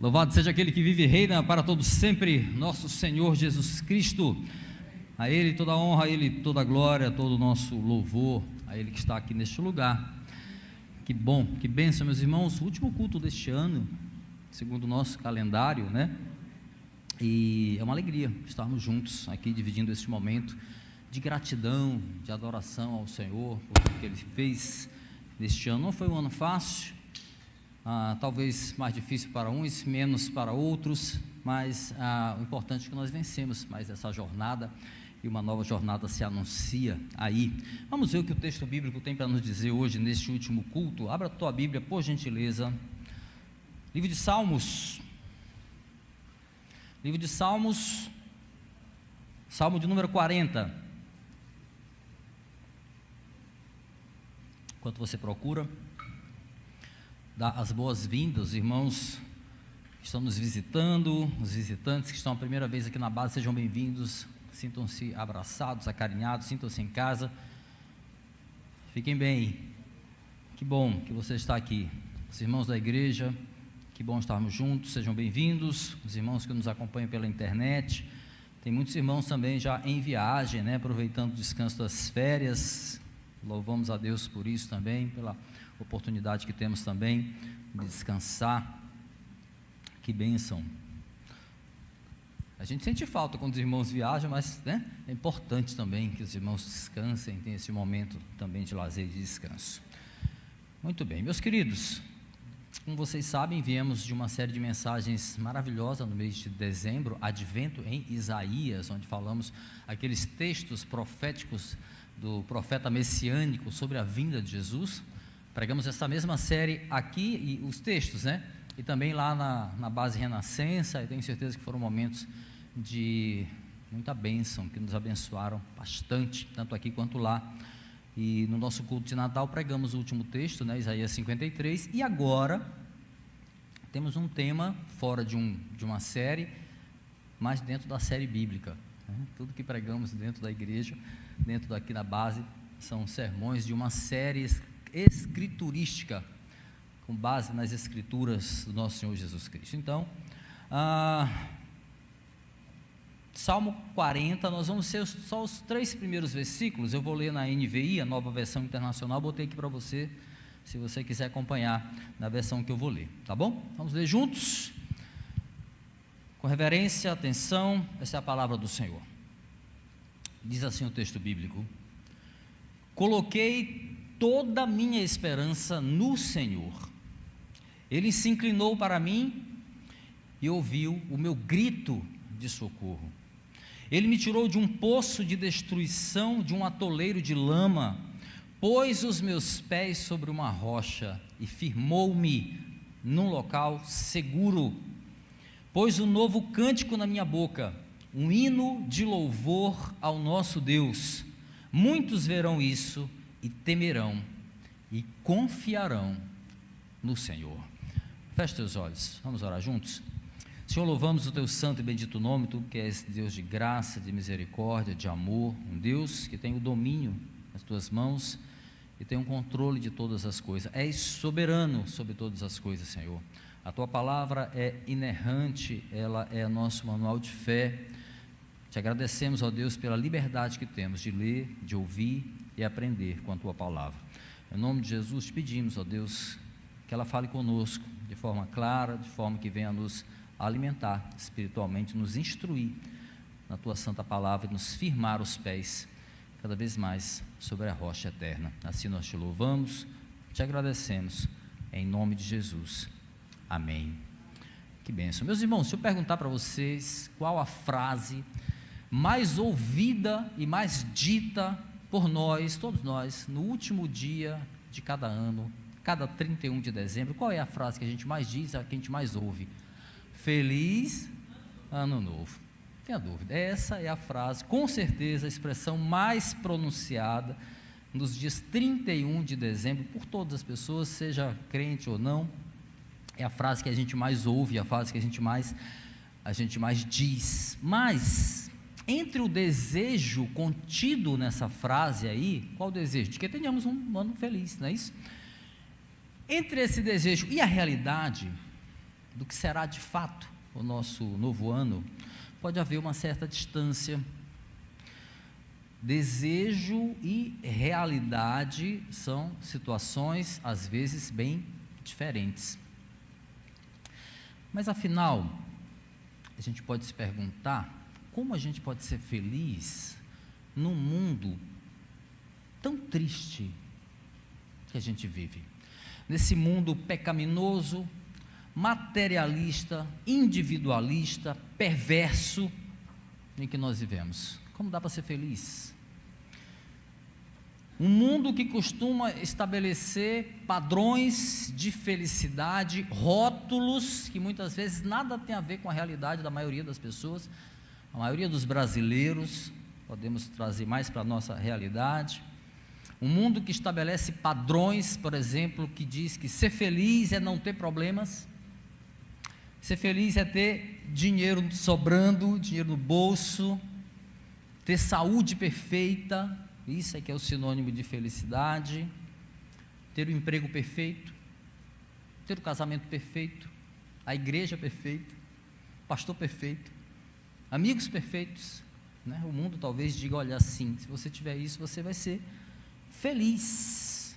Louvado seja aquele que vive e reina para todos sempre, nosso Senhor Jesus Cristo. A Ele toda a honra, a Ele toda a glória, todo o nosso louvor, a Ele que está aqui neste lugar. Que bom, que bênção, meus irmãos, o último culto deste ano, segundo o nosso calendário, né? E é uma alegria estarmos juntos aqui, dividindo este momento de gratidão, de adoração ao Senhor, por tudo que Ele fez neste ano. Não foi um ano fácil, talvez mais difícil para uns, menos para outros, mas o importante é que nós vencemos mais essa jornada, e uma nova jornada se anuncia aí. Vamos ver o que o texto bíblico tem para nos dizer hoje, neste último culto. Abra a tua Bíblia, por gentileza, livro de Salmos, Salmo de número 40, enquanto você procura, dá as boas-vindas, os irmãos que estão nos visitando, os visitantes que estão a primeira vez aqui na base, sejam bem-vindos, sintam-se abraçados, acarinhados, sintam-se em casa, fiquem bem, que bom que você está aqui, os irmãos da igreja, que bom estarmos juntos, sejam bem-vindos, os irmãos que nos acompanham pela internet, tem muitos irmãos também já em viagem, né, aproveitando o descanso das férias, louvamos a Deus por isso também, pela oportunidade que temos também de descansar. Que bênção. A gente sente falta quando os irmãos viajam, mas né, é importante também que os irmãos descansem, tenham esse momento também de lazer e de descanso. Muito bem, meus queridos, como vocês sabem, viemos de uma série de mensagens maravilhosas no mês de dezembro, Advento em Isaías, onde falamos aqueles textos proféticos do profeta messiânico sobre a vinda de Jesus. Pregamos essa mesma série aqui, e os textos, né? E também lá na base Renascença, e tenho certeza que foram momentos de muita bênção, que nos abençoaram bastante, tanto aqui quanto lá. E no nosso culto de Natal pregamos o último texto, né? Isaías 53, e agora temos um tema fora de uma série, mas dentro da série bíblica, né? Tudo que pregamos dentro da igreja, dentro daqui da base, são sermões de uma série escriturística, com base nas escrituras do nosso Senhor Jesus Cristo. Então, Salmo 40, nós vamos ser só os 3 primeiros versículos. Eu vou ler na NVI, a Nova Versão Internacional, botei aqui para você, se você quiser acompanhar na versão que eu vou ler, tá bom? Vamos ler juntos, com reverência, atenção, essa é a palavra do Senhor. Diz assim o texto bíblico: coloquei toda a minha esperança no Senhor, Ele se inclinou para mim e ouviu o meu grito de socorro. Ele me tirou de um poço de destruição, de um atoleiro de lama, pôs os meus pés sobre uma rocha e firmou-me num local seguro. Pôs um novo cântico na minha boca, um hino de louvor ao nosso Deus. Muitos verão isso e temerão e confiarão no Senhor. Feche teus olhos, vamos orar juntos. Senhor, louvamos o teu santo e bendito nome, tu que és Deus de graça, de misericórdia, de amor, um Deus que tem o domínio nas tuas mãos e tem o controle de todas as coisas. És soberano sobre todas as coisas, Senhor. A tua palavra é inerrante, ela é nosso manual de fé. Te agradecemos, ó Deus, pela liberdade que temos de ler, de ouvir e aprender com a tua palavra. Em nome de Jesus te pedimos, ó Deus, que ela fale conosco de forma clara, de forma que venha nos alimentar espiritualmente, nos instruir na tua santa palavra e nos firmar os pés cada vez mais sobre a rocha eterna. Assim nós te louvamos, te agradecemos, em nome de Jesus, amém. Que bênção. Meus irmãos, se eu perguntar para vocês qual a frase mais ouvida e mais dita por nós, todos nós, no último dia de cada ano, cada 31 de dezembro, qual é a frase que a gente mais diz, a que a gente mais ouve? Feliz Ano Novo. Não tenha dúvida, essa é a frase, com certeza, a expressão mais pronunciada nos dias 31 de dezembro, por todas as pessoas, seja crente ou não, é a frase que a gente mais ouve, a frase que a gente mais diz. Mas, entre o desejo contido nessa frase aí, qual o desejo? De que tenhamos um ano feliz, não é isso? Entre esse desejo e a realidade, do que será de fato o nosso novo ano, pode haver uma certa distância. Desejo e realidade são situações, às vezes, bem diferentes. Mas, afinal, a gente pode se perguntar como a gente pode ser feliz num mundo tão triste que a gente vive. Nesse mundo pecaminoso, materialista, individualista, perverso em que nós vivemos. Como dá para ser feliz? Um mundo que costuma estabelecer padrões de felicidade, rótulos que muitas vezes nada tem a ver com a realidade da maioria das pessoas, a maioria dos brasileiros, podemos trazer mais para a nossa realidade. Um mundo que estabelece padrões, por exemplo, que diz que ser feliz é não ter problemas, ser feliz é ter dinheiro sobrando, dinheiro no bolso, ter saúde perfeita, isso é que é o sinônimo de felicidade, ter o emprego perfeito, ter o casamento perfeito, a igreja perfeita, o pastor perfeito, amigos perfeitos, né? O mundo talvez diga, olha assim, se você tiver isso, você vai ser feliz.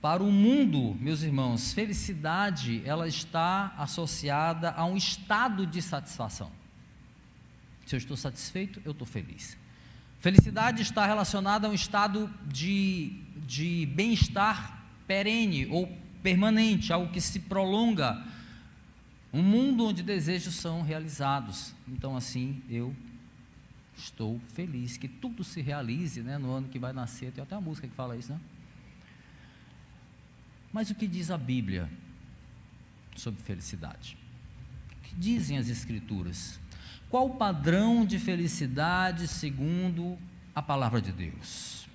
Para o mundo, meus irmãos, felicidade, ela está associada a um estado de satisfação. Se eu estou satisfeito, eu estou feliz. Felicidade está relacionada a um estado de bem-estar perene ou permanente, algo que se prolonga, um mundo onde desejos são realizados. Então, assim, eu estou feliz que tudo se realize, né, no ano que vai nascer. Tem até uma música que fala isso, né? Mas o que diz a Bíblia sobre felicidade? O que dizem as Escrituras? Qual o padrão de felicidade segundo a palavra de Deus?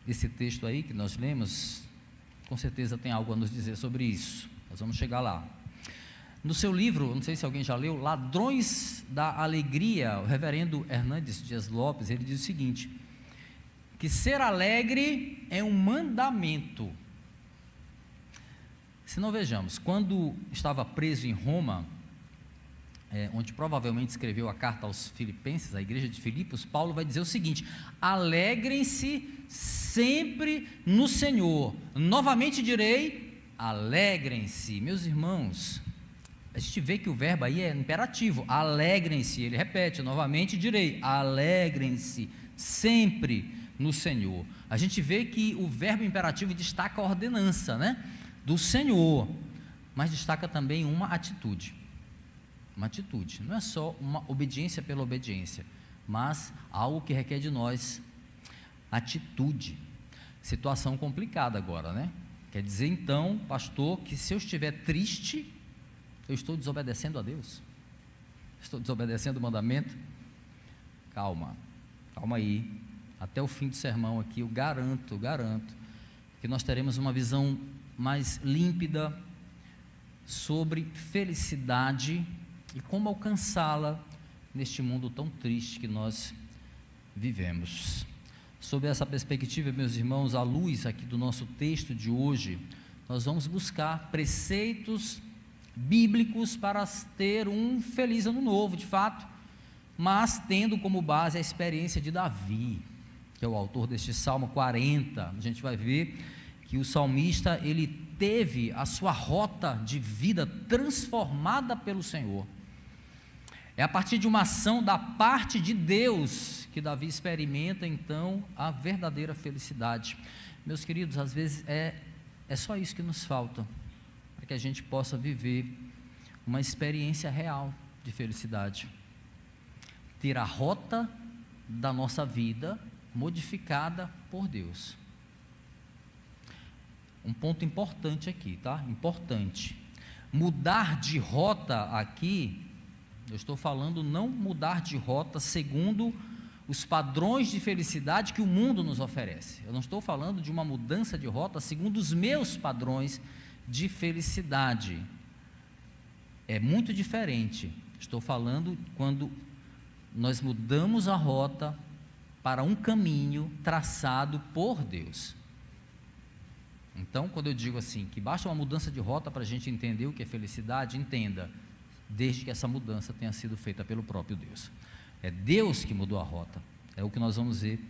Esse texto aí que nós lemos, com certeza tem algo a nos dizer sobre isso. Nós vamos chegar lá. No seu livro, não sei se alguém já leu, Ladrões da Alegria, o reverendo Hernandes Dias Lopes, ele diz o seguinte, que ser alegre é um mandamento. Se não vejamos, quando estava preso em Roma, onde provavelmente escreveu a carta aos Filipenses, à igreja de Filipos, Paulo vai dizer o seguinte: alegrem-se sempre no Senhor. Novamente direi, alegrem-se. Meus irmãos, a gente vê que o verbo aí é imperativo, alegrem-se, ele repete, novamente direi, alegrem-se sempre no Senhor. A gente vê que o verbo imperativo destaca a ordenança, né, do Senhor, mas destaca também uma atitude, não é só uma obediência pela obediência, mas algo que requer de nós atitude. Situação complicada agora, né? Quer dizer então, pastor, que se eu estiver triste, eu estou desobedecendo a Deus? Estou desobedecendo o mandamento? Calma aí, até o fim do sermão aqui, eu garanto, que nós teremos uma visão mais límpida sobre felicidade e como alcançá-la neste mundo tão triste que nós vivemos. Sob essa perspectiva, meus irmãos, à luz aqui do nosso texto de hoje, nós vamos buscar preceitos bíblicos para ter um feliz ano novo, de fato, mas tendo como base a experiência de Davi, que é o autor deste Salmo 40. A gente vai ver que o salmista, ele teve a sua rota de vida transformada pelo Senhor. É a partir de uma ação da parte de Deus que Davi experimenta então a verdadeira felicidade. Meus queridos, às vezes é só isso que nos falta para que a gente possa viver uma experiência real de felicidade. Ter a rota da nossa vida modificada por Deus. Um ponto importante aqui, tá? Importante. Mudar de rota aqui, eu estou falando não mudar de rota segundo os padrões de felicidade que o mundo nos oferece. Eu não estou falando de uma mudança de rota segundo os meus padrões de felicidade. É muito diferente. Estou falando quando nós mudamos a rota para um caminho traçado por Deus. Então, quando eu digo assim, que basta uma mudança de rota para a gente entender o que é felicidade, entenda, desde que essa mudança tenha sido feita pelo próprio Deus. É Deus que mudou a rota, é o que nós vamos ver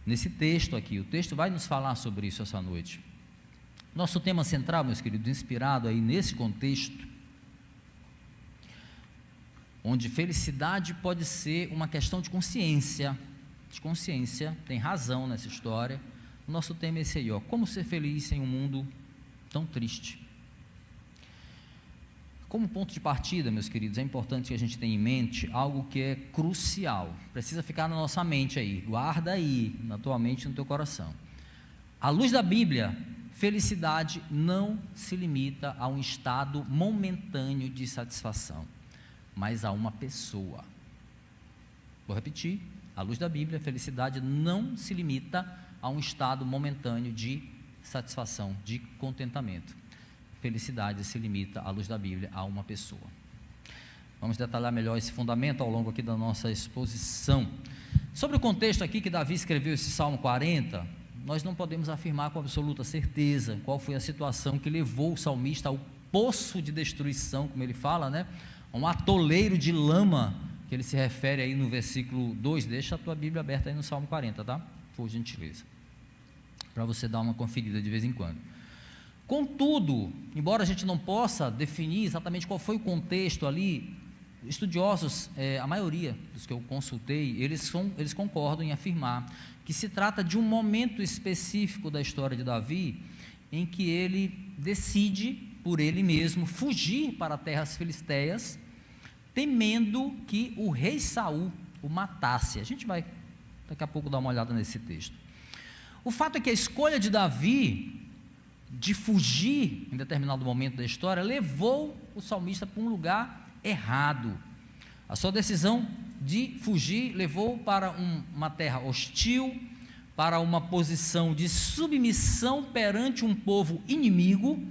nesse texto aqui. O texto vai nos falar sobre isso essa noite. Nosso tema central, meus queridos, inspirado aí nesse contexto, onde felicidade pode ser uma questão de consciência, tem razão nessa história. O nosso tema é esse aí, como ser feliz em um mundo tão triste. Como ponto de partida, meus queridos, é importante que a gente tenha em mente algo que é crucial, precisa ficar na nossa mente aí, guarda aí, na tua mente e no teu coração. À luz da Bíblia, felicidade não se limita a um estado momentâneo de satisfação, mas a uma pessoa. Vou repetir, à luz da Bíblia, felicidade não se limita a um estado momentâneo de satisfação, de contentamento. Felicidade se limita, à luz da Bíblia, a uma pessoa. Vamos detalhar melhor esse fundamento ao longo aqui da nossa exposição. Sobre o contexto aqui que Davi escreveu esse Salmo 40, nós não podemos afirmar com absoluta certeza qual foi a situação que levou o salmista ao poço de destruição, como ele fala, né? Um atoleiro de lama, que ele se refere aí no versículo 2, deixa a tua Bíblia aberta aí no Salmo 40, tá? Por gentileza, para você dar uma conferida de vez em quando. Contudo, embora a gente não possa definir exatamente qual foi o contexto ali, estudiosos, a maioria dos que eu consultei, eles concordam em afirmar que se trata de um momento específico da história de Davi, em que ele decide, por ele mesmo, fugir para terras filisteias, temendo que o rei Saul o matasse. A gente vai daqui a pouco dar uma olhada nesse texto. O fato é que a escolha de Davi de fugir em determinado momento da história levou o salmista para um lugar errado. A sua decisão de fugir levou para uma terra hostil, para uma posição de submissão perante um povo inimigo.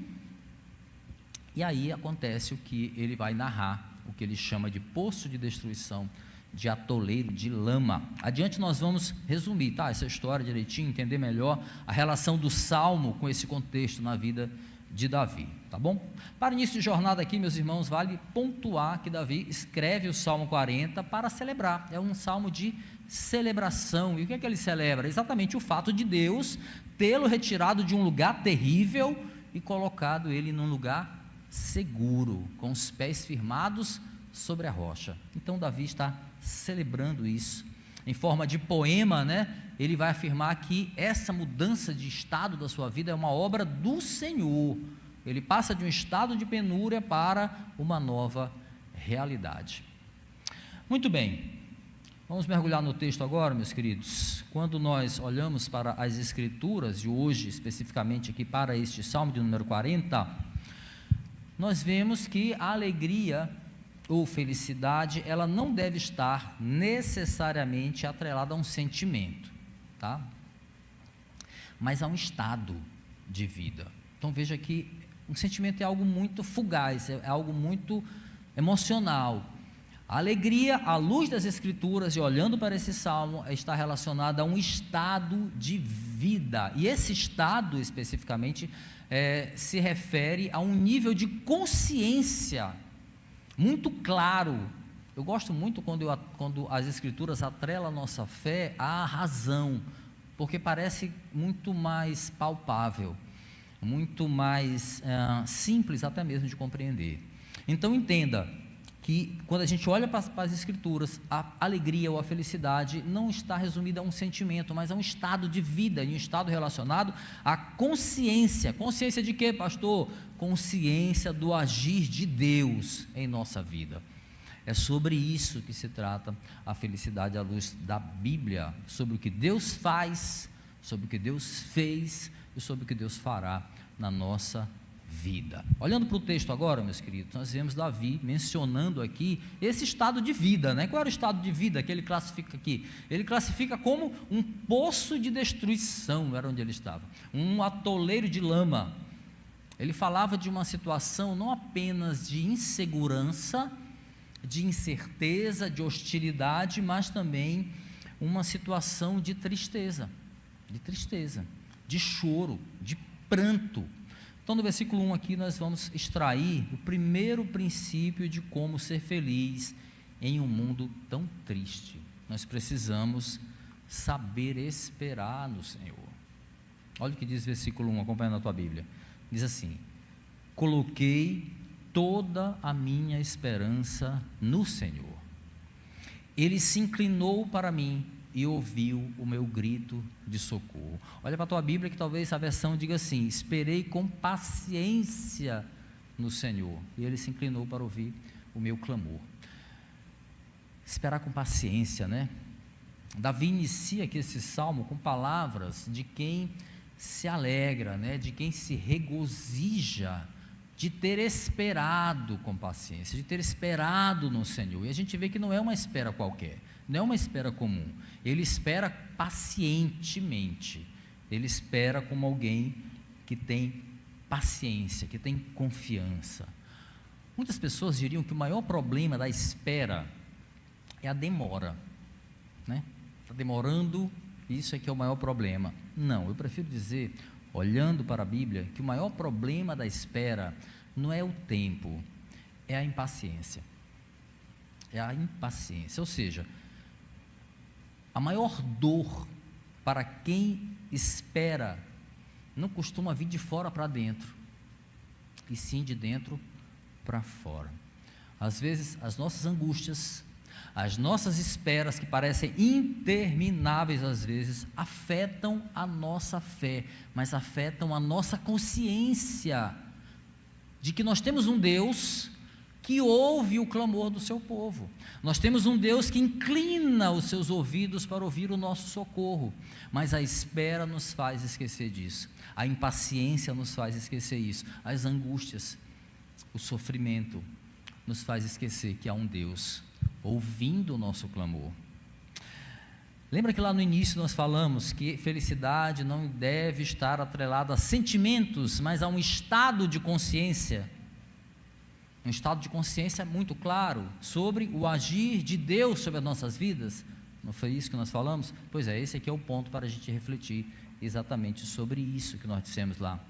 E aí acontece o que ele vai narrar, o que ele chama de poço de destruição, de atoleiro de lama. Adiante nós vamos resumir, essa história direitinho, entender melhor a relação do Salmo com esse contexto na vida de Davi, tá bom? Para início de jornada aqui, meus irmãos, vale pontuar que Davi escreve o Salmo 40 para celebrar, é um salmo de celebração. E o que é que ele celebra? Exatamente o fato de Deus tê-lo retirado de um lugar terrível e colocado ele num lugar seguro, com os pés firmados sobre a rocha. Então Davi está celebrando isso, em forma de poema, né? Ele vai afirmar que essa mudança de estado da sua vida é uma obra do Senhor. Ele passa de um estado de penúria para uma nova realidade. Muito bem, vamos mergulhar no texto agora, meus queridos. Quando nós olhamos para as Escrituras, e hoje especificamente aqui para este Salmo de número 40, nós vemos que a alegria ou felicidade, ela não deve estar necessariamente atrelada a um sentimento, tá? Mas a um estado de vida. Então veja que um sentimento é algo muito fugaz, é algo muito emocional. A alegria, à luz das Escrituras e olhando para esse salmo, está relacionada a um estado de vida, e esse estado especificamente se refere a um nível de consciência muito claro. Eu gosto muito quando as Escrituras atrelam a nossa fé à razão, porque parece muito mais palpável, muito mais simples até mesmo de compreender. Então entenda que quando a gente olha para as Escrituras, a alegria ou a felicidade não está resumida a um sentimento, mas a um estado de vida, e um estado relacionado à consciência. Consciência de quê, pastor? Consciência do agir de Deus em nossa vida. É sobre isso que se trata a felicidade à luz da Bíblia, sobre o que Deus faz, sobre o que Deus fez e sobre o que Deus fará na nossa vida. Olhando para o texto agora, meus queridos, nós vemos Davi mencionando aqui esse estado de vida, né? Qual era o estado de vida que ele classifica aqui? Ele classifica como um poço de destruição, era onde ele estava, um atoleiro de lama. Ele falava de uma situação não apenas de insegurança, de incerteza, de hostilidade, mas também uma situação de tristeza, de choro, de pranto. Então, no versículo 1 aqui, nós vamos extrair o primeiro princípio de como ser feliz em um mundo tão triste. Nós precisamos saber esperar no Senhor. Olha o que diz o versículo 1, acompanhando a tua Bíblia. Diz assim: coloquei toda a minha esperança no Senhor. Ele se inclinou para mim e ouviu o meu grito de socorro. Olha para a tua Bíblia, que talvez a versão diga assim: esperei com paciência no Senhor, e Ele se inclinou para ouvir o meu clamor. Esperar com paciência, né? Davi inicia aqui esse salmo com palavras de quem se alegra, né? De quem se regozija de ter esperado com paciência, de ter esperado no Senhor. E a gente vê que não é uma espera qualquer, não é uma espera comum. Ele espera pacientemente, ele espera como alguém que tem paciência, que tem confiança. Muitas pessoas diriam que o maior problema da espera é a demora, né? Está demorando, isso é que é o maior problema. Não, eu prefiro dizer, olhando para a Bíblia, que o maior problema da espera não é o tempo, é a impaciência. É a impaciência, ou seja, a maior dor para quem espera não costuma vir de fora para dentro, e sim de dentro para fora. Às vezes, as nossas angústias, as nossas esperas, que parecem intermináveis às vezes, afetam a nossa fé, mas afetam a nossa consciência de que nós temos um Deus que ouve o clamor do seu povo. Nós temos um Deus que inclina os seus ouvidos para ouvir o nosso socorro, mas a espera nos faz esquecer disso, a impaciência nos faz esquecer isso, as angústias, o sofrimento nos faz esquecer que há um Deus ouvindo o nosso clamor. Lembra que lá no início nós falamos que felicidade não deve estar atrelada a sentimentos, mas a um estado de consciência, um estado de consciência muito claro sobre o agir de Deus sobre as nossas vidas. Não foi isso que nós falamos? Pois é, esse aqui é o ponto para a gente refletir exatamente sobre isso que nós dissemos lá.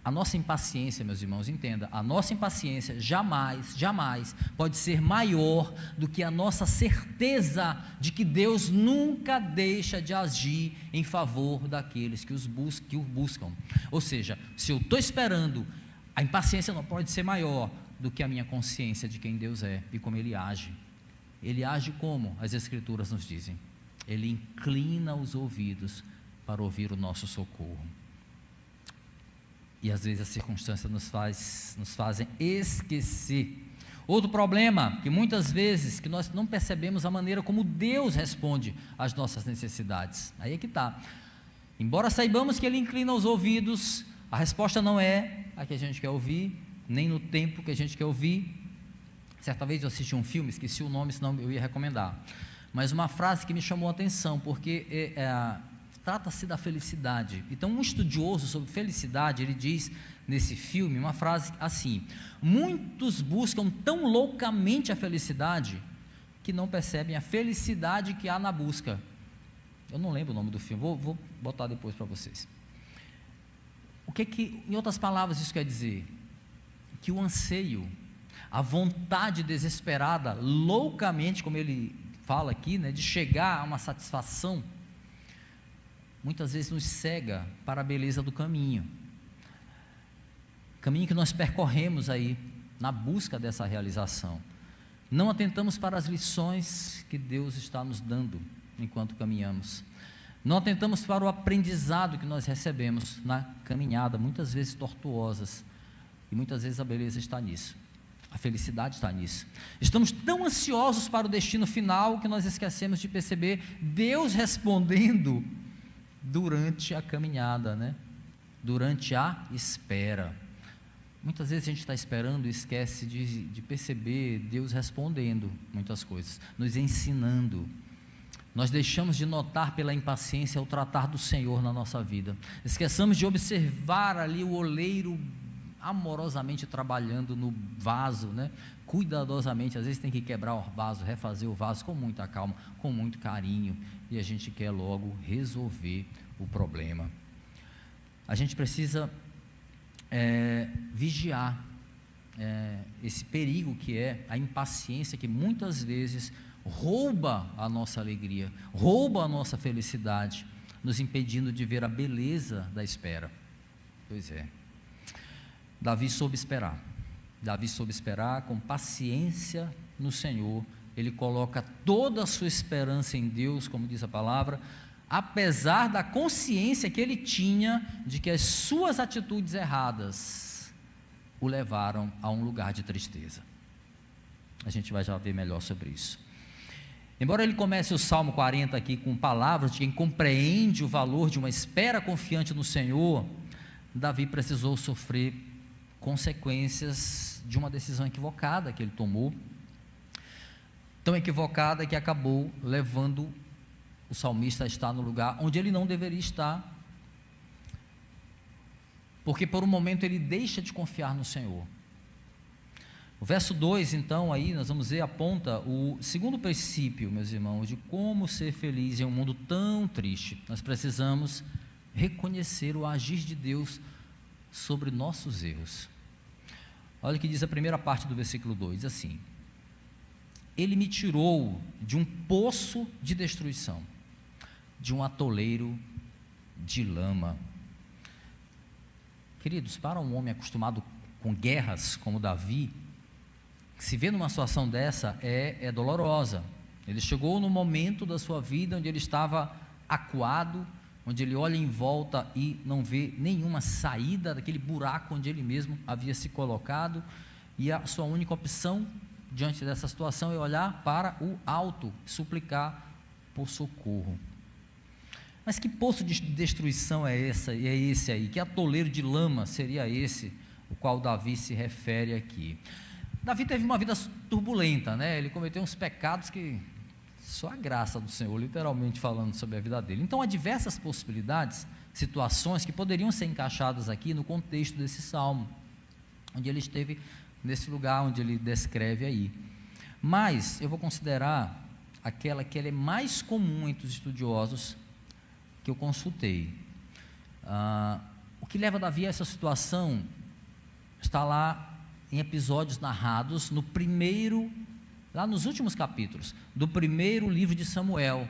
A nossa impaciência, meus irmãos, entenda, a nossa impaciência jamais pode ser maior do que a nossa certeza de que Deus nunca deixa de agir em favor daqueles que o buscam. Ou seja, se eu estou esperando, a impaciência não pode ser maior do que a minha consciência de quem Deus é e como Ele age. Ele age como as Escrituras nos dizem. Ele inclina os ouvidos para ouvir o nosso socorro. E às vezes as circunstâncias nos fazem esquecer. Outro problema, que muitas vezes que nós não percebemos a maneira como Deus responde às nossas necessidades. Aí é que está. Embora saibamos que Ele inclina os ouvidos, a resposta não é a que a gente quer ouvir, nem no tempo que a gente quer ouvir. Certa vez eu assisti um filme, esqueci o nome, senão eu ia recomendar. Mas uma frase que me chamou a atenção, porque trata-se da felicidade. Então, um estudioso sobre felicidade, ele diz nesse filme uma frase assim: muitos buscam tão loucamente a felicidade que não percebem a felicidade que há na busca. Eu não lembro o nome do filme, vou botar depois para vocês. O que, em outras palavras, isso quer dizer? Que o anseio, a vontade desesperada, loucamente, como ele fala aqui, né, de chegar a uma satisfação, muitas vezes nos cega para a beleza do caminho que nós percorremos aí, na busca dessa realização. Não atentamos para as lições que Deus está nos dando, enquanto caminhamos, não atentamos para o aprendizado que nós recebemos na caminhada, muitas vezes tortuosas, e muitas vezes a beleza está nisso, a felicidade está nisso. Estamos tão ansiosos para o destino final, que nós esquecemos de perceber Deus respondendo durante a caminhada, né? Durante a espera. Muitas vezes a gente está esperando e esquece de perceber Deus respondendo muitas coisas, nos ensinando. Nós deixamos de notar pela impaciência o tratar do Senhor na nossa vida, esquecemos de observar ali o oleiro amorosamente trabalhando no vaso, né? Cuidadosamente, às vezes tem que quebrar o vaso, refazer o vaso com muita calma, com muito carinho, e a gente quer logo resolver o problema. a gente precisa vigiar esse perigo que é a impaciência, que muitas vezes rouba a nossa alegria, rouba a nossa felicidade, nos impedindo de ver a beleza da espera. Pois é, Davi soube esperar com paciência no Senhor. Ele coloca toda a sua esperança em Deus, como diz a palavra, apesar da consciência que ele tinha de que as suas atitudes erradas o levaram a um lugar de tristeza. A gente vai já ver melhor sobre isso. Embora ele comece o Salmo 40 aqui com palavras de quem compreende o valor de uma espera confiante no Senhor, Davi precisou sofrer consequências de uma decisão equivocada que ele tomou, tão equivocada que acabou levando o salmista a estar no lugar onde ele não deveria estar, porque por um momento ele deixa de confiar no Senhor. O verso 2, então, aí nós vamos ver, aponta o segundo princípio, meus irmãos, de como ser feliz em um mundo tão triste. Nós precisamos reconhecer o agir de Deus sobre nossos erros. Olha o que diz a primeira parte do versículo 2, diz assim: Ele me tirou de um poço de destruição, de um atoleiro de lama. Queridos, para um homem acostumado com guerras como Davi, se vê numa situação dessa é dolorosa. Ele chegou no momento da sua vida onde ele estava acuado, onde ele olha em volta e não vê nenhuma saída daquele buraco onde ele mesmo havia se colocado, e a sua única opção diante dessa situação é olhar para o alto, suplicar por socorro. Mas que poço de destruição é esse aí? Que atoleiro de lama seria esse, o qual Davi se refere aqui? Davi teve uma vida turbulenta, né? Ele cometeu uns pecados que só a graça do Senhor, literalmente falando sobre a vida dele. Então há diversas possibilidades, situações que poderiam ser encaixadas aqui no contexto desse salmo, onde ele esteve nesse lugar onde ele descreve aí. Mas eu vou considerar aquela que ela é mais comum entre os estudiosos que eu consultei. O que leva Davi a essa situação está lá em episódios narrados no primeiro, lá nos últimos capítulos do primeiro livro de Samuel,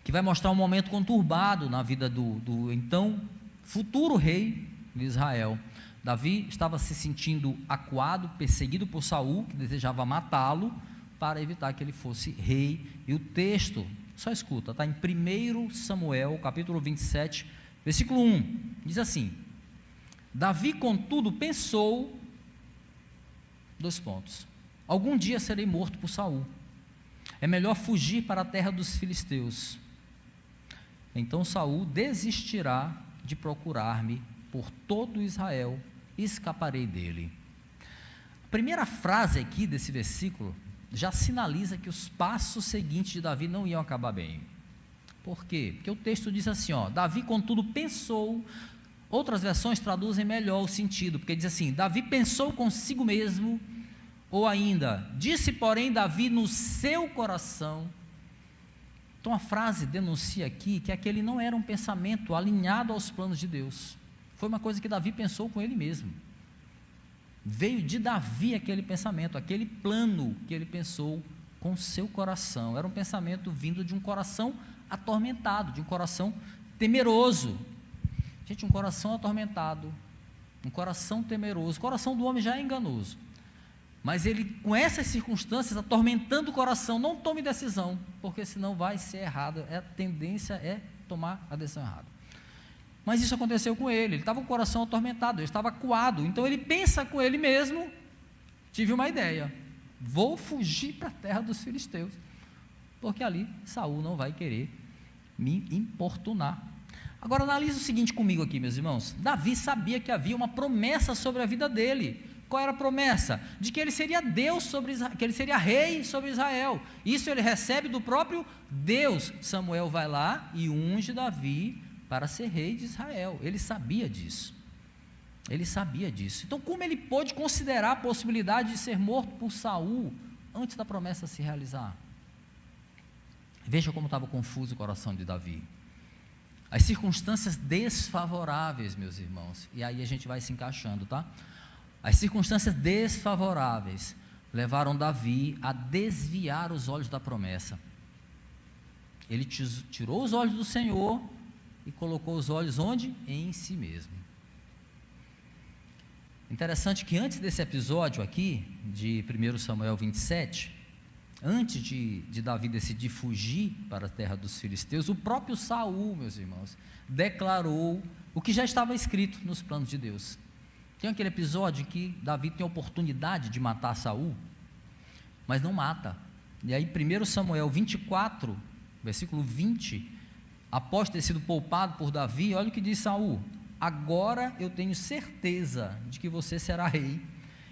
que vai mostrar um momento conturbado na vida do então futuro rei de Israel. Davi estava se sentindo acuado, perseguido por Saul, que desejava matá-lo para evitar que ele fosse rei. E o texto, só escuta, está em 1 Samuel, capítulo 27, versículo 1, diz assim: Davi, contudo, pensou, algum dia serei morto por Saul, é melhor fugir para a terra dos filisteus, então Saul desistirá de procurar-me por todo Israel, e escaparei dele. A primeira frase aqui desse versículo já sinaliza que os passos seguintes de Davi não iam acabar bem. Por quê? Porque o texto diz assim, Davi contudo pensou. Outras versões traduzem melhor o sentido, porque diz assim: Davi pensou consigo mesmo, ou ainda, disse porém Davi no seu coração. Então a frase denuncia aqui que aquele não era um pensamento alinhado aos planos de Deus, foi uma coisa que Davi pensou com ele mesmo, veio de Davi aquele pensamento, aquele plano que ele pensou com seu coração, era um pensamento vindo de um coração atormentado, de um coração temeroso. Gente, um coração atormentado, um coração temeroso, o coração do homem já é enganoso, mas ele, com essas circunstâncias, atormentando o coração, não tome decisão, porque senão vai ser errado, a tendência é tomar a decisão errada. Mas isso aconteceu com ele estava com o coração atormentado, ele estava acuado, então ele pensa com ele mesmo: tive uma ideia, vou fugir para a terra dos filisteus, porque ali Saul não vai querer me importunar. Agora analise o seguinte comigo aqui, meus irmãos. Davi sabia que havia uma promessa sobre a vida dele. Qual era a promessa? De que ele seria Deus sobre Israel, que ele seria rei sobre Israel. Isso ele recebe do próprio Deus. Samuel vai lá e unge Davi para ser rei de Israel. Ele sabia disso. Então, como ele pôde considerar a possibilidade de ser morto por Saul antes da promessa se realizar? Veja como estava confuso o coração de Davi. As circunstâncias desfavoráveis, meus irmãos, e aí a gente vai se encaixando, tá? As circunstâncias desfavoráveis levaram Davi a desviar os olhos da promessa. Ele tirou os olhos do Senhor e colocou os olhos onde? Em si mesmo. Interessante que antes desse episódio aqui, de 1 Samuel 27, antes de Davi decidir fugir para a terra dos filisteus, o próprio Saul, meus irmãos, declarou o que já estava escrito nos planos de Deus. Tem aquele episódio em que Davi tem a oportunidade de matar Saul, mas não mata. E aí 1 Samuel 24, versículo 20, após ter sido poupado por Davi, olha o que diz Saul: agora eu tenho certeza de que você será rei,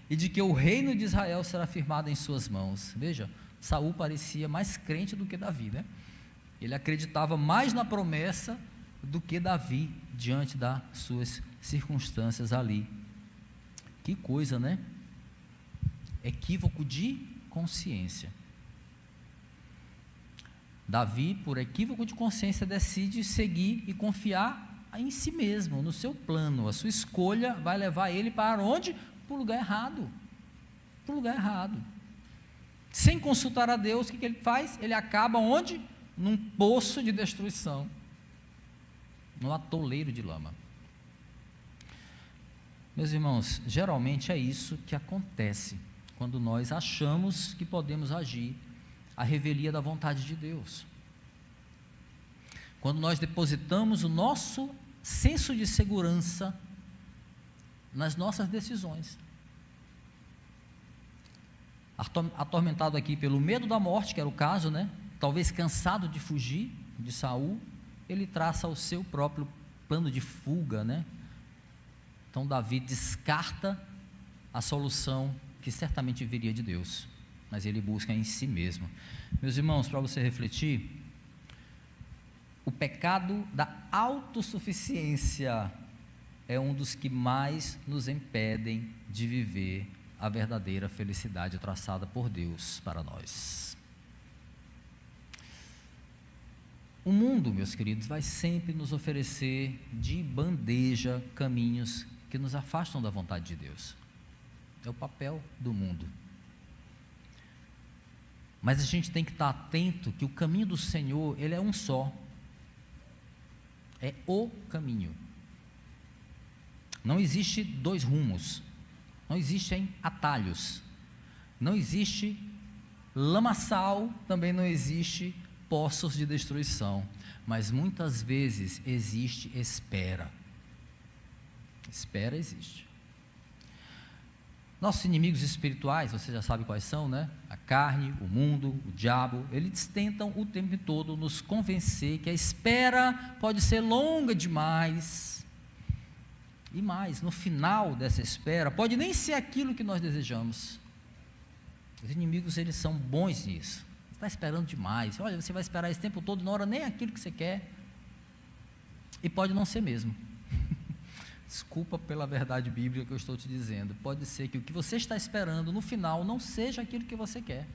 e de que o reino de Israel será firmado em suas mãos. Veja, Saul parecia mais crente do que Davi, né? Ele acreditava mais na promessa do que Davi, diante das suas circunstâncias ali. Que coisa, né? Equívoco de consciência. Davi, por equívoco de consciência, decide seguir e confiar em si mesmo, no seu plano. A sua escolha vai levar ele para onde? Para o lugar errado. Para o lugar errado. Sem consultar a Deus, o que ele faz? Ele acaba onde? Num poço de destruição, num atoleiro de lama. Meus irmãos, geralmente é isso que acontece quando nós achamos que podemos agir à revelia da vontade de Deus. Quando nós depositamos o nosso senso de segurança nas nossas decisões. Atormentado aqui pelo medo da morte, que era o caso, né? Talvez cansado de fugir de Saul, ele traça o seu próprio plano de fuga, né? Então Davi descarta a solução que certamente viria de Deus, mas ele busca em si mesmo. Meus irmãos, para você refletir, o pecado da autossuficiência é um dos que mais nos impedem de viver a verdadeira felicidade traçada por Deus para nós. O mundo, meus queridos, vai sempre nos oferecer de bandeja caminhos que nos afastam da vontade de Deus. É o papel do mundo. Mas a gente tem que estar atento que o caminho do Senhor, ele é um só. É o caminho. Não existe dois rumos. Não existem atalhos. Não existe lamaçal, também não existe poços de destruição. Mas muitas vezes existe espera. Espera existe. Nossos inimigos espirituais, você já sabe quais são, né? A carne, o mundo, o diabo, eles tentam o tempo todo nos convencer que a espera pode ser longa demais. E mais, no final dessa espera, pode nem ser aquilo que nós desejamos. Os inimigos, eles são bons nisso. Você está esperando demais. Olha, você vai esperar esse tempo todo, não hora nem aquilo que você quer. E pode não ser mesmo. Desculpa pela verdade bíblica que eu estou te dizendo. Pode ser que o que você está esperando no final não seja aquilo que você quer.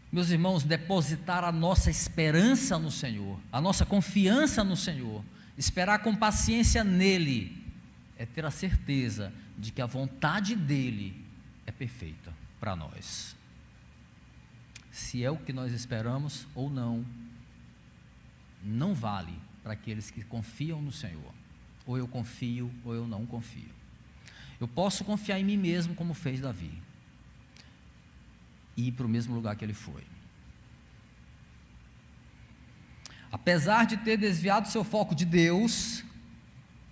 Meus irmãos, depositar a nossa esperança no Senhor, a nossa confiança no Senhor, esperar com paciência nele, é ter a certeza de que a vontade dele é perfeita para nós. Se é o que nós esperamos ou não, não vale para aqueles que confiam no Senhor. Ou eu confio, ou eu não confio. Eu posso confiar em mim mesmo, como fez Davi, e ir para o mesmo lugar que ele foi. Apesar de ter desviado seu foco de Deus,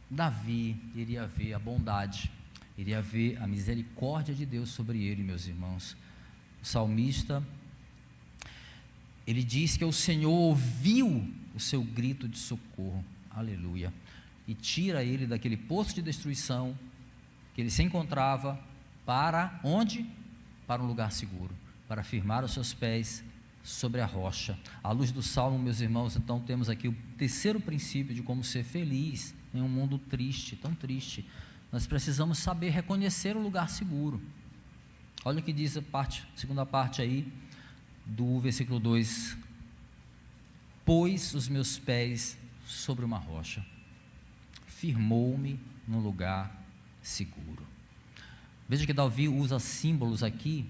Davi iria ver a bondade, iria ver a misericórdia de Deus sobre ele, meus irmãos. O salmista, ele diz que o Senhor ouviu o seu grito de socorro, aleluia, e tira ele daquele poço de destruição que ele se encontrava, para onde? Para um lugar seguro, para firmar os seus pés sobre a rocha. À luz do Salmo, meus irmãos, então temos aqui o terceiro princípio de como ser feliz em um mundo triste, tão triste. Nós precisamos saber reconhecer o lugar seguro. Olha o que diz a segunda parte aí do versículo 2 pôs os meus pés sobre uma rocha, firmou-me num lugar seguro. Veja que Davi usa símbolos aqui,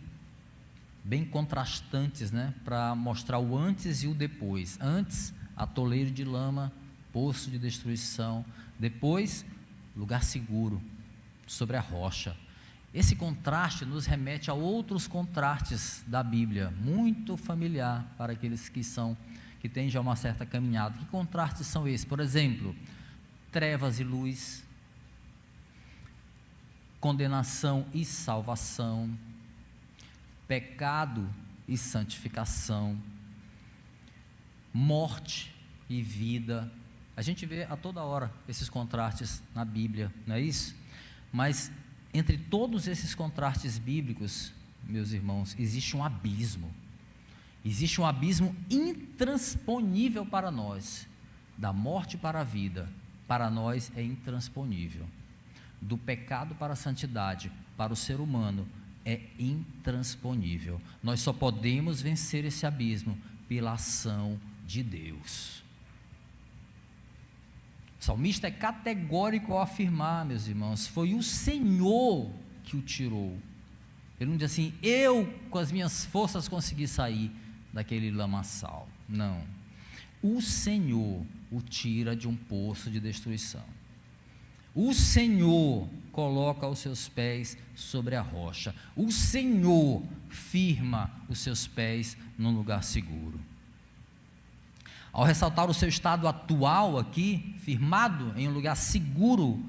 bem contrastantes, né, para mostrar o antes e o depois. Antes, atoleiro de lama, poço de destruição. Depois, lugar seguro, sobre a rocha. Esse contraste nos remete a outros contrastes da Bíblia, muito familiar para aqueles que têm já uma certa caminhada. Que contrastes são esses? Por exemplo, trevas e luz, condenação e salvação, pecado e santificação, morte e vida. A gente vê a toda hora esses contrastes na Bíblia, não é isso? Mas entre todos esses contrastes bíblicos, meus irmãos, existe um abismo intransponível para nós. Da morte para a vida, para nós é intransponível. Do pecado para a santidade, para o ser humano, é intransponível. Nós só podemos vencer esse abismo pela ação de Deus. O salmista é categórico ao afirmar, meus irmãos, foi o Senhor que o tirou. Ele não diz assim, eu com as minhas forças consegui sair daquele lamaçal. Não. O Senhor o tira de um poço de destruição. O Senhor coloca os seus pés sobre a rocha. O Senhor firma os seus pés num lugar seguro. Ao ressaltar o seu estado atual aqui, firmado em um lugar seguro,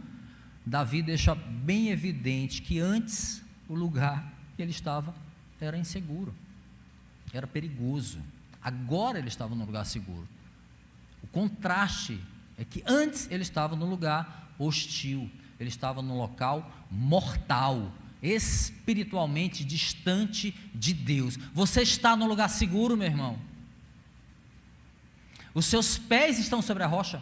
Davi deixa bem evidente que antes o lugar que ele estava era inseguro, era perigoso. Agora ele estava num lugar seguro. O contraste é que antes ele estava num lugar hostil, ele estava num local mortal, espiritualmente distante de Deus. Você está num lugar seguro, meu irmão? Os seus pés estão sobre a rocha?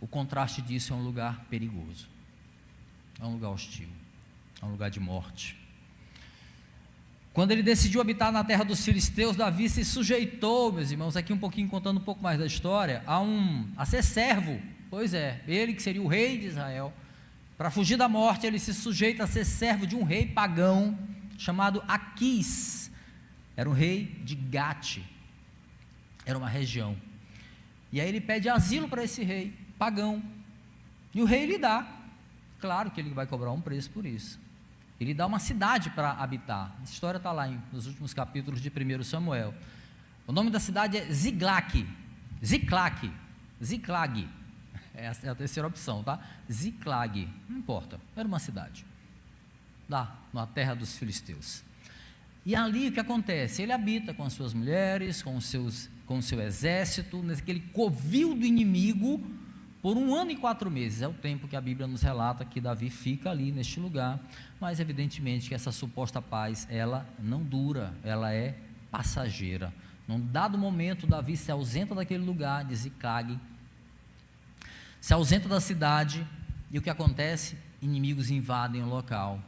O contraste disso é um lugar perigoso, é um lugar hostil, é um lugar de morte. Quando ele decidiu habitar na terra dos filisteus, Davi se sujeitou, meus irmãos, aqui um pouquinho, contando um pouco mais da história, a ser servo. Pois é, ele que seria o rei de Israel, para fugir da morte, ele se sujeita a ser servo de um rei pagão, chamado Aquis. Era um rei de Gate, era uma região. E aí ele pede asilo para esse rei pagão, e o rei lhe dá. Claro que ele vai cobrar um preço por isso. Ele dá uma cidade para habitar. Essa história está lá nos últimos capítulos de 1 Samuel. O nome da cidade é Ziklag. Essa é a terceira opção, tá? Ziklag, não importa, era uma cidade, lá na terra dos filisteus. E ali o que acontece? Ele habita com as suas mulheres, com o seu exército, naquele covil do inimigo, por 1 ano e 4 meses, é o tempo que a Bíblia nos relata que Davi fica ali neste lugar, mas evidentemente que essa suposta paz, ela não dura, ela é passageira. Num dado momento, Davi se ausenta daquele lugar de Ziklag, se ausenta da cidade, e o que acontece? Inimigos invadem o local,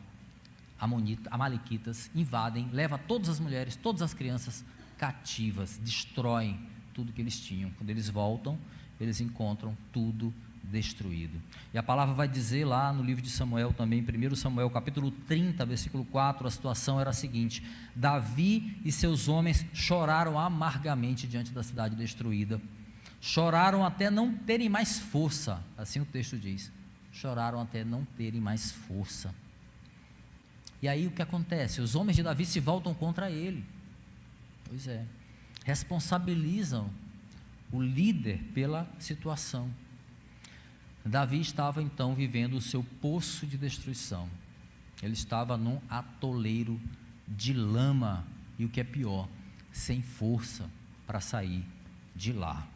amalequitas invadem, levam todas as mulheres, todas as crianças cativas, destroem tudo que eles tinham. Quando eles voltam, eles encontram tudo destruído. E a palavra vai dizer lá no livro de Samuel também, 1 Samuel capítulo 30, versículo 4, a situação era a seguinte: Davi e seus homens choraram amargamente diante da cidade destruída, choraram até não terem mais força, assim o texto diz, choraram até não terem mais força. E aí o que acontece? Os homens de Davi se voltam contra ele, pois é, responsabilizam o líder pela situação. Davi estava então vivendo o seu poço de destruição, ele estava num atoleiro de lama, e o que é pior, sem força para sair de lá.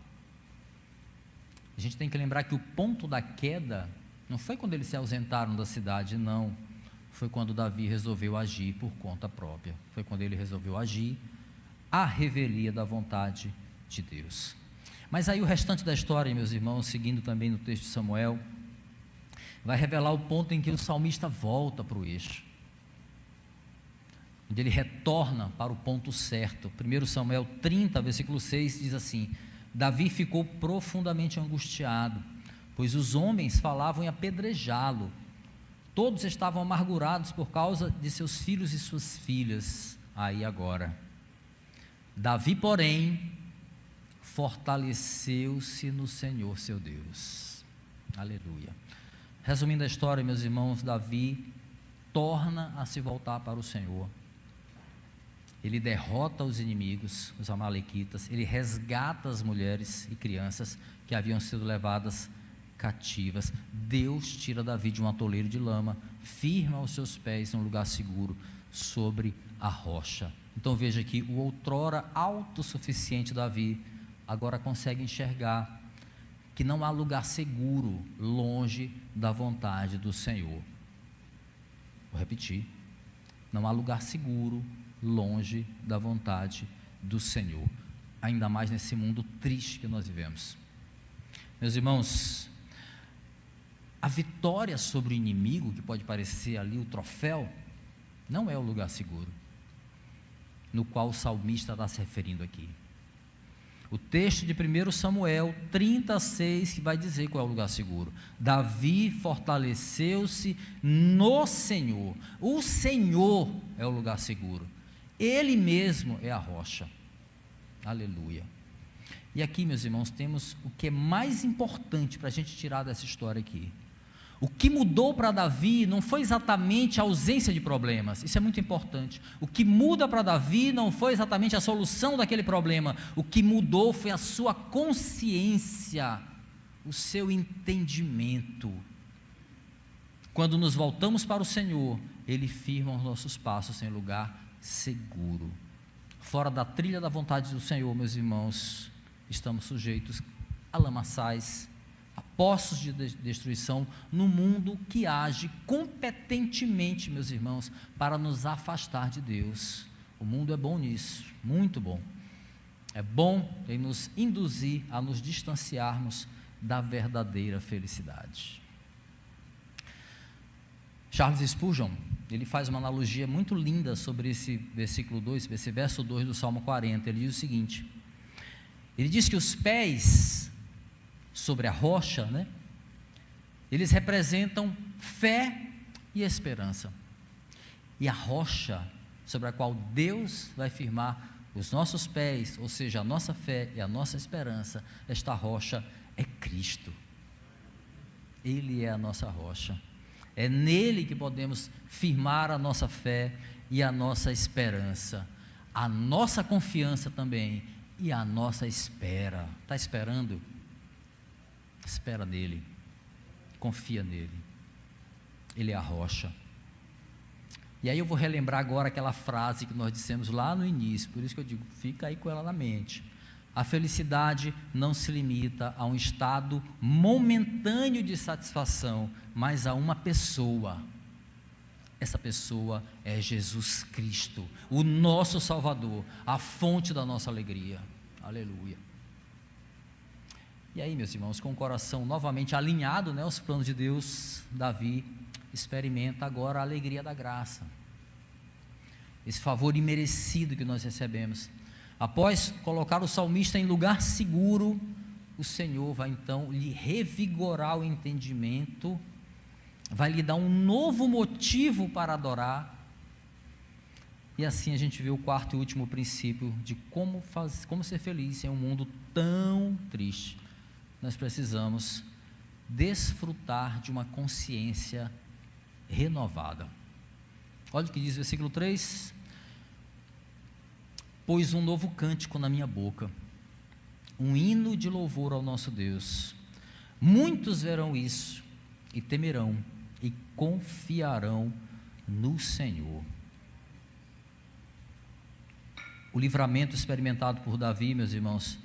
A gente tem que lembrar que o ponto da queda não foi quando eles se ausentaram da cidade, não, foi quando Davi resolveu agir por conta própria, foi quando ele resolveu agir à revelia da vontade de Deus. Mas aí o restante da história, meus irmãos, seguindo também no texto de Samuel, vai revelar o ponto em que o salmista volta para o eixo. onde ele retorna para o ponto certo. 1 Samuel 30, versículo 6 diz assim: Davi ficou profundamente angustiado, pois os homens falavam em apedrejá-lo. Todos estavam amargurados por causa de seus filhos e suas filhas. Aí agora, Davi, porém, fortaleceu-se no Senhor seu Deus. Aleluia. Resumindo a história, meus irmãos, Davi torna a se voltar para o Senhor. Ele derrota os inimigos, os amalequitas, ele resgata as mulheres e crianças que haviam sido levadas cativas. Deus tira Davi de um atoleiro de lama, firma os seus pés em um lugar seguro sobre a rocha. Então veja que o outrora autossuficiente Davi agora consegue enxergar que não há lugar seguro longe da vontade do Senhor. Vou repetir: não há lugar seguro longe da vontade do Senhor, ainda mais nesse mundo triste que nós vivemos. Meus irmãos, a vitória sobre o inimigo, que pode parecer ali o troféu, não é o lugar seguro no qual o salmista está se referindo aqui. O texto de 1 Samuel 36 que vai dizer qual é o lugar seguro. Davi fortaleceu-se no Senhor. O Senhor é o lugar seguro. Ele mesmo é a rocha. Aleluia. E aqui, meus irmãos, temos o que é mais importante para a gente tirar dessa história aqui. O que mudou para Davi não foi exatamente a ausência de problemas, isso é muito importante. O que muda para Davi não foi exatamente a solução daquele problema, o que mudou foi a sua consciência, o seu entendimento. Quando nos voltamos para o Senhor, Ele firma os nossos passos em lugar seguro. Fora da trilha da vontade do Senhor, meus irmãos, estamos sujeitos a lamaçais, a poços de destruição, no mundo que age competentemente, meus irmãos, para nos afastar de Deus. O mundo é bom nisso, muito bom. É bom em nos induzir a nos distanciarmos da verdadeira felicidade. Charles Spurgeon, ele faz uma analogia muito linda sobre esse versículo 2, esse verso 2 do Salmo 40. Ele diz o seguinte: ele diz que os pés sobre a rocha, eles representam fé e esperança, e a rocha sobre a qual Deus vai firmar os nossos pés, ou seja, a nossa fé e a nossa esperança, esta rocha é Cristo. Ele é a nossa rocha, é nele que podemos firmar a nossa fé e a nossa esperança, a nossa confiança também e a nossa espera. Está esperando? Espera nele, confia nele, ele é a rocha. E aí eu vou relembrar agora aquela frase que nós dissemos lá no início, por isso que eu digo, fica aí com ela na mente. A felicidade não se limita a um estado momentâneo de satisfação, mas a uma pessoa. Essa pessoa é Jesus Cristo, o nosso Salvador, a fonte da nossa alegria. Aleluia. E aí, meus irmãos, com o coração novamente alinhado, aos planos de Deus, Davi experimenta agora a alegria da graça, esse favor imerecido que nós recebemos. Após colocar o salmista em lugar seguro, o Senhor vai então lhe revigorar o entendimento, vai lhe dar um novo motivo para adorar. E assim a gente vê o quarto e último princípio de como ser feliz em um mundo tão triste. Nós precisamos desfrutar de uma consciência renovada. Olha o que diz o versículo 3: pôs um novo cântico na minha boca, um hino de louvor ao nosso Deus. Muitos verão isso e temerão e confiarão no Senhor. O livramento experimentado por Davi, meus irmãos,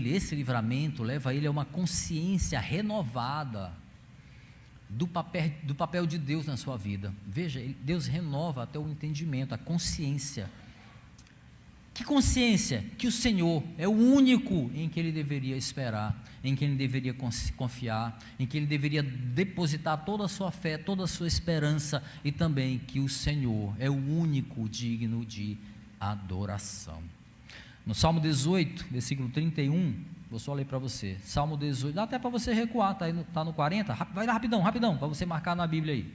esse livramento leva ele a uma consciência renovada do papel de Deus na sua vida. Veja, Deus renova até o entendimento, a consciência. Que consciência que o Senhor é o único em que ele deveria esperar, em que ele deveria confiar, em que ele deveria depositar toda a sua fé, toda a sua esperança, e também que o Senhor é o único digno de adoração. No Salmo 18, versículo 31, vou só ler para você. Salmo 18, dá até para você recuar, está no 40, vai lá rapidão, para você marcar na Bíblia aí.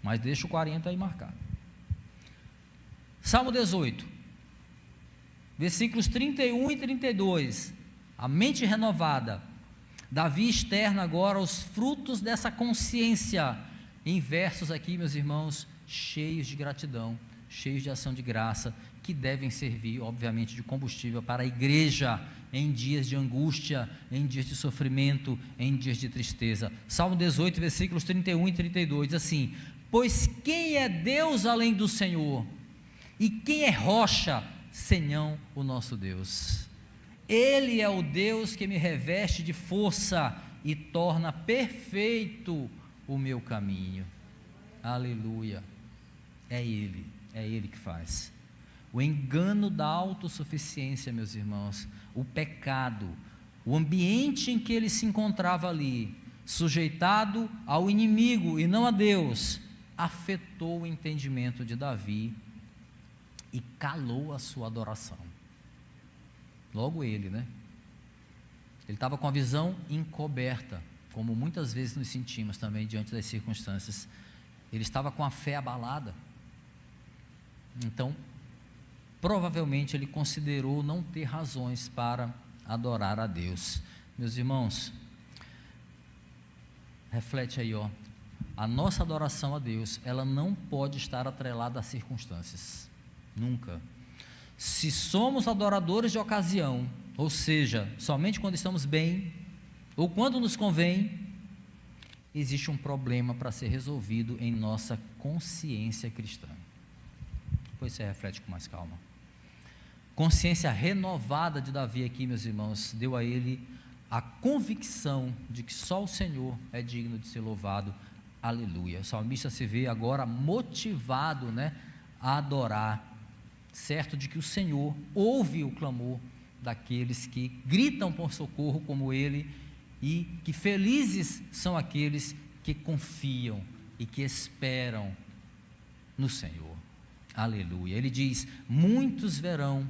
Mas deixa o 40 aí marcado. Salmo 18, versículos 31 e 32, a mente renovada. Davi externa agora os frutos dessa consciência, em versos aqui, meus irmãos, cheios de gratidão, cheios de ação de graça, que devem servir, obviamente, de combustível para a igreja, em dias de angústia, em dias de sofrimento, em dias de tristeza. Salmo 18, versículos 31 e 32, diz assim: pois quem é Deus além do Senhor? E quem é rocha, senão o nosso Deus? Ele é o Deus que me reveste de força e torna perfeito o meu caminho. Aleluia. É Ele que faz. O engano da autossuficiência, meus irmãos, o pecado, o ambiente em que ele se encontrava ali, sujeitado ao inimigo e não a Deus, afetou o entendimento de Davi e calou a sua adoração. Logo ele, né? Ele estava com a visão encoberta, como muitas vezes nos sentimos também diante das circunstâncias. Ele estava com a fé abalada. Então, provavelmente ele considerou não ter razões para adorar a Deus. Meus irmãos, reflete aí, ó. A nossa adoração a Deus, ela não pode estar atrelada às circunstâncias. Nunca. Se somos adoradores de ocasião, ou seja, somente quando estamos bem, ou quando nos convém, existe um problema para ser resolvido em nossa consciência cristã. Depois você reflete com mais calma. Consciência renovada de Davi aqui, meus irmãos, deu a ele a convicção de que só o Senhor é digno de ser louvado. Aleluia. O salmista se vê agora motivado, né, a adorar, certo de que o Senhor ouve o clamor daqueles que gritam por socorro como ele, e que felizes são aqueles que confiam e que esperam no Senhor. Aleluia. Ele diz: muitos verão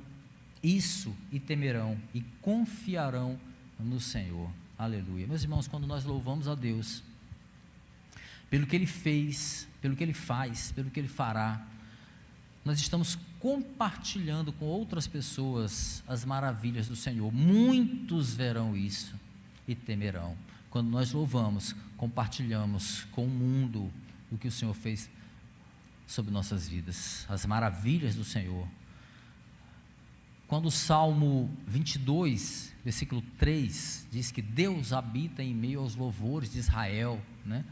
isso e temerão e confiarão no Senhor. Aleluia. Meus irmãos, quando nós louvamos a Deus pelo que Ele fez, pelo que Ele faz, pelo que Ele fará, nós estamos compartilhando com outras pessoas as maravilhas do Senhor. Muitos verão isso e temerão. Quando nós louvamos, compartilhamos com o mundo o que o Senhor fez sobre nossas vidas, as maravilhas do Senhor. Quando o Salmo 22, versículo 3, diz que Deus habita em meio aos louvores de Israel, né?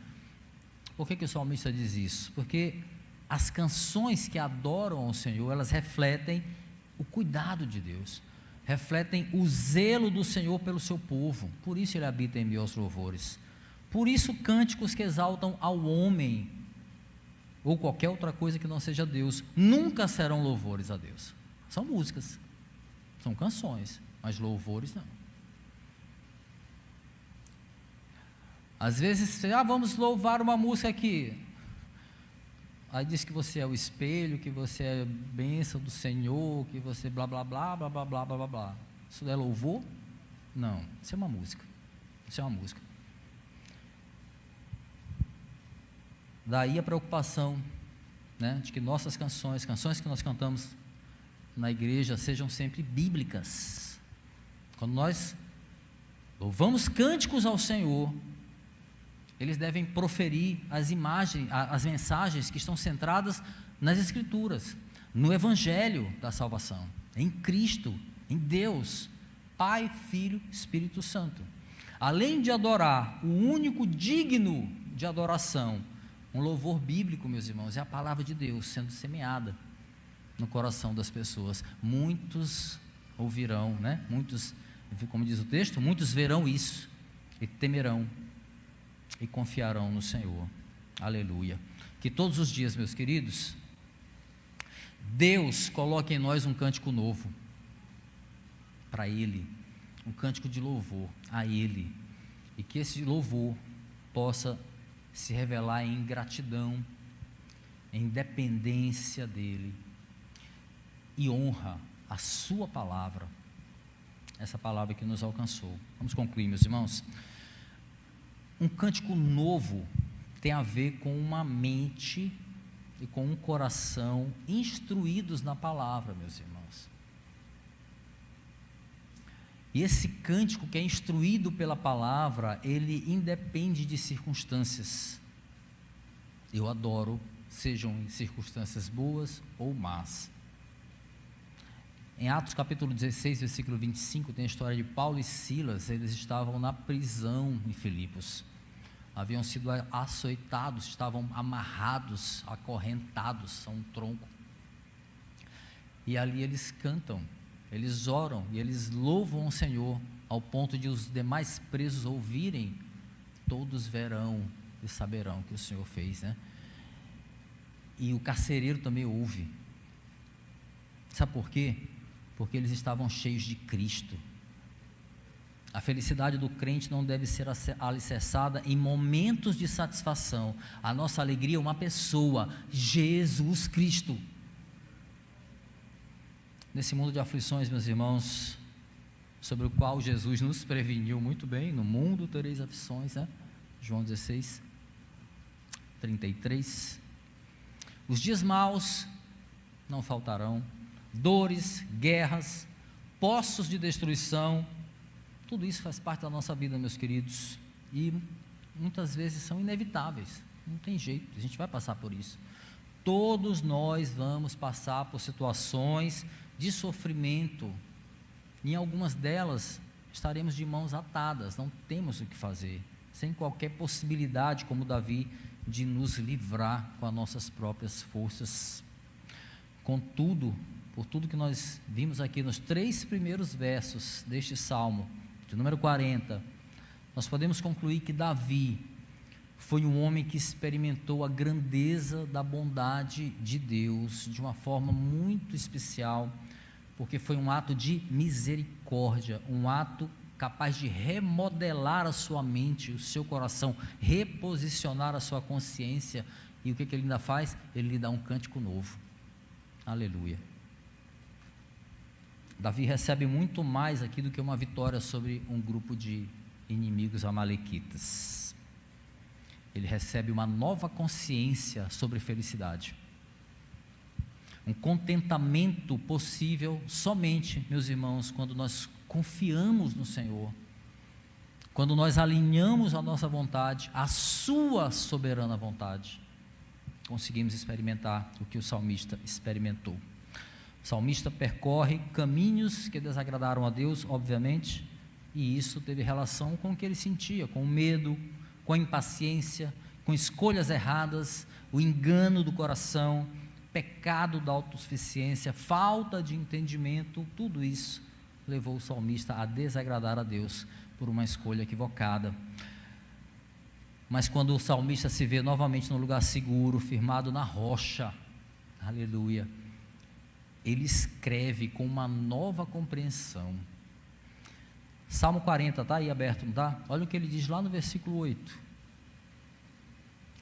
Por que o salmista diz isso? Porque as canções que adoram ao Senhor, elas refletem o cuidado de Deus, refletem o zelo do Senhor pelo seu povo. Por isso Ele habita em meio aos louvores. Por isso cânticos que exaltam ao homem, ou qualquer outra coisa que não seja Deus, nunca serão louvores a Deus. São músicas, são canções, mas louvores não. Às vezes, vamos louvar uma música aqui. Aí diz que você é o espelho, que você é bênção do Senhor, que você blá blá blá blá blá blá blá blá. Isso é louvor? Não, isso é uma música. Isso é uma música. Daí a preocupação, né, de que nossas canções que nós cantamos na igreja, sejam sempre bíblicas. Quando nós louvamos cânticos ao Senhor, eles devem proferir as mensagens que estão centradas nas Escrituras, no Evangelho da salvação, em Cristo, em Deus, Pai, Filho, Espírito Santo. Além de adorar o único digno de adoração, um louvor bíblico, meus irmãos, é a palavra de Deus sendo semeada no coração das pessoas. Muitos ouvirão, né? Muitos, como diz o texto, muitos verão isso e temerão e confiarão no Senhor. Aleluia. Que todos os dias, meus queridos, Deus coloca em nós um cântico novo para Ele, um cântico de louvor a Ele, e que esse louvor possa se revelar em gratidão, em dependência dEle, e honra a sua palavra, essa palavra que nos alcançou. Vamos concluir, meus irmãos. Um cântico novo tem a ver com uma mente e com um coração instruídos na palavra, meus irmãos. E esse cântico que é instruído pela palavra, ele independe de circunstâncias. Eu adoro, sejam em circunstâncias boas ou más. Em Atos capítulo 16, versículo 25, tem a história de Paulo e Silas. Eles estavam na prisão em Filipos, haviam sido açoitados, estavam amarrados, acorrentados a um tronco, e ali eles cantam, eles oram e eles louvam o Senhor, ao ponto de os demais presos ouvirem: todos verão e saberão que o Senhor fez, né? E o carcereiro também ouve. Sabe por quê? Porque eles estavam cheios de Cristo. A felicidade do crente não deve ser alicerçada em momentos de satisfação. A nossa alegria é uma pessoa, Jesus Cristo. Nesse mundo de aflições, meus irmãos, sobre o qual Jesus nos preveniu muito bem: no mundo tereis aflições, né? João 16, 33. Os dias maus não faltarão, dores, guerras, poços de destruição, tudo isso faz parte da nossa vida, meus queridos, e muitas vezes são inevitáveis, não tem jeito, a gente vai passar por isso. Todos nós vamos passar por situações de sofrimento, em algumas delas estaremos de mãos atadas, não temos o que fazer, sem qualquer possibilidade, como Davi, de nos livrar com as nossas próprias forças. Contudo, por tudo que nós vimos aqui nos 3 primeiros versos deste Salmo, de número 40, nós podemos concluir que Davi foi um homem que experimentou a grandeza da bondade de Deus de uma forma muito especial, porque foi um ato de misericórdia, um ato capaz de remodelar a sua mente, o seu coração, reposicionar a sua consciência. E o que ele ainda faz? Ele lhe dá um cântico novo. Aleluia. Davi recebe muito mais aqui do que uma vitória sobre um grupo de inimigos amalequitas. Ele recebe uma nova consciência sobre felicidade, um contentamento possível somente, meus irmãos, quando nós confiamos no Senhor, quando nós alinhamos a nossa vontade à sua soberana vontade, conseguimos experimentar o que o salmista experimentou. O salmista percorre caminhos que desagradaram a Deus, obviamente, e isso teve relação com o que ele sentia, com o medo, com a impaciência, com escolhas erradas, o engano do coração, pecado da autossuficiência, falta de entendimento. Tudo isso levou o salmista a desagradar a Deus por uma escolha equivocada. Mas quando o salmista se vê novamente no lugar seguro, firmado na rocha, aleluia, ele escreve com uma nova compreensão. Salmo 40, está aí aberto, não está? Olha o que ele diz lá no versículo 8.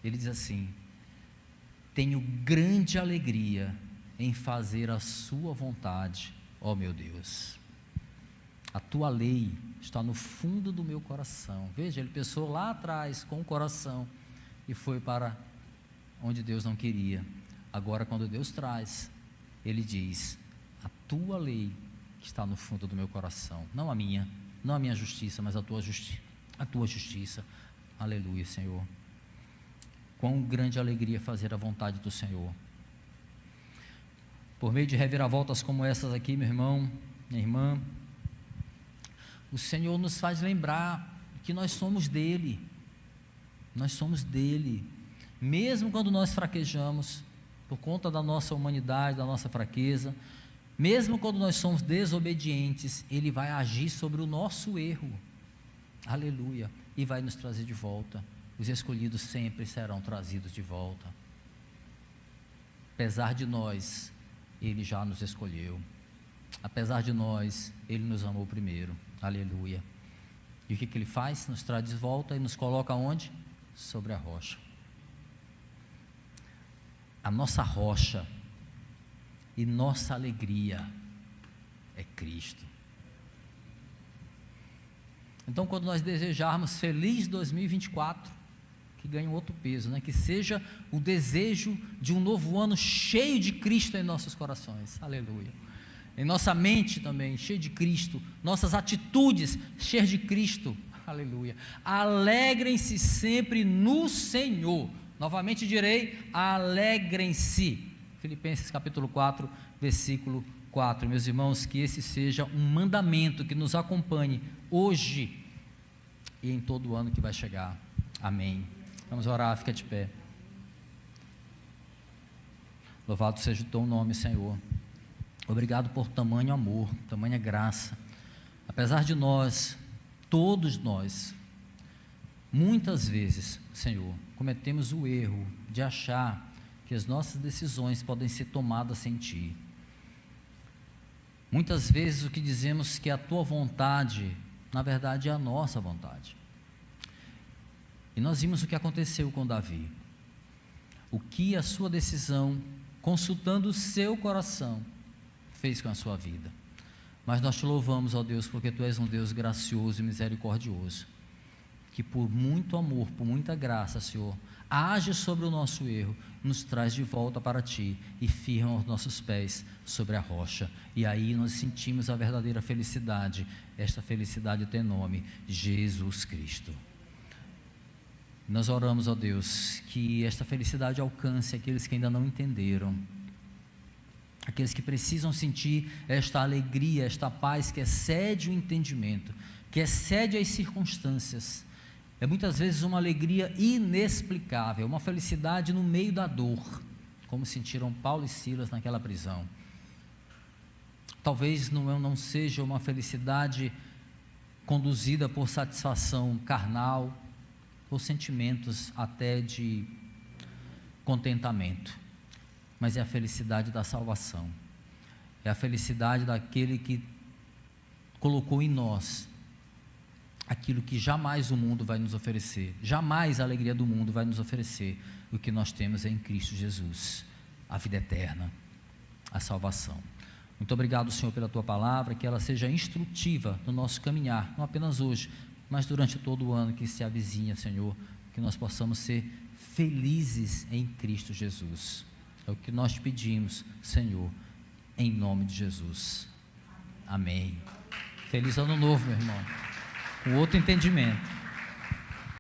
Ele diz assim: tenho grande alegria em fazer a sua vontade, ó meu Deus. A tua lei está no fundo do meu coração. Veja, ele pensou lá atrás com o coração e foi para onde Deus não queria. Agora, quando Deus traz, ele diz: a tua lei que está no fundo do meu coração, não a minha justiça, mas a tua justiça. Aleluia, Senhor. Quão grande alegria fazer a vontade do Senhor. Por meio de reviravoltas como essas aqui, meu irmão, minha irmã, o Senhor nos faz lembrar que nós somos dele, mesmo quando nós fraquejamos, por conta da nossa humanidade, da nossa fraqueza, mesmo quando nós somos desobedientes, ele vai agir sobre o nosso erro, aleluia, e vai nos trazer de volta. Os escolhidos sempre serão trazidos de volta, apesar de nós Ele já nos escolheu. Apesar de nós, Ele nos amou primeiro. Aleluia. E o que Ele faz? Nos traz de volta e nos coloca onde? Sobre a rocha. A nossa rocha e nossa alegria é Cristo. Então, quando nós desejarmos feliz 2024, que ganhe um outro peso, né? Que seja o desejo de um novo ano cheio de Cristo em nossos corações, aleluia, em nossa mente também, cheio de Cristo, nossas atitudes cheias de Cristo, aleluia. Alegrem-se sempre no Senhor, novamente direi, alegrem-se. Filipenses capítulo 4, versículo 4, meus irmãos, que esse seja um mandamento que nos acompanhe hoje e em todo o ano que vai chegar, amém. Vamos orar, fica de pé. Louvado seja o teu nome, Senhor. Obrigado por tamanho amor, tamanha graça. Apesar de nós, todos nós, muitas vezes, Senhor, cometemos o erro de achar que as nossas decisões podem ser tomadas sem Ti. Muitas vezes o que dizemos que é a Tua vontade, na verdade é a nossa vontade. E nós vimos o que aconteceu com Davi, o que a sua decisão, consultando o seu coração, fez com a sua vida. Mas nós te louvamos, ó Deus, porque Tu és um Deus gracioso e misericordioso, que por muito amor, por muita graça, Senhor, age sobre o nosso erro, nos traz de volta para Ti e firma os nossos pés sobre a rocha, e aí nós sentimos a verdadeira felicidade. Esta felicidade tem nome, Jesus Cristo. Nós oramos, ó Deus, que esta felicidade alcance aqueles que ainda não entenderam, aqueles que precisam sentir esta alegria, esta paz que excede o entendimento, que excede as circunstâncias. É muitas vezes uma alegria inexplicável, uma felicidade no meio da dor, como sentiram Paulo e Silas naquela prisão. Talvez não seja uma felicidade conduzida por satisfação carnal, por sentimentos até de contentamento, mas é a felicidade da salvação, é a felicidade daquele que colocou em nós aquilo que jamais o mundo vai nos oferecer, jamais a alegria do mundo vai nos oferecer. O que nós temos é em Cristo Jesus, a vida eterna, a salvação. Muito obrigado, Senhor, pela Tua palavra, que ela seja instrutiva no nosso caminhar, não apenas hoje, mas durante todo o ano que se avizinha, Senhor, que nós possamos ser felizes em Cristo Jesus. É o que nós te pedimos, Senhor, em nome de Jesus. Amém. Feliz ano novo, meu irmão. Com outro entendimento.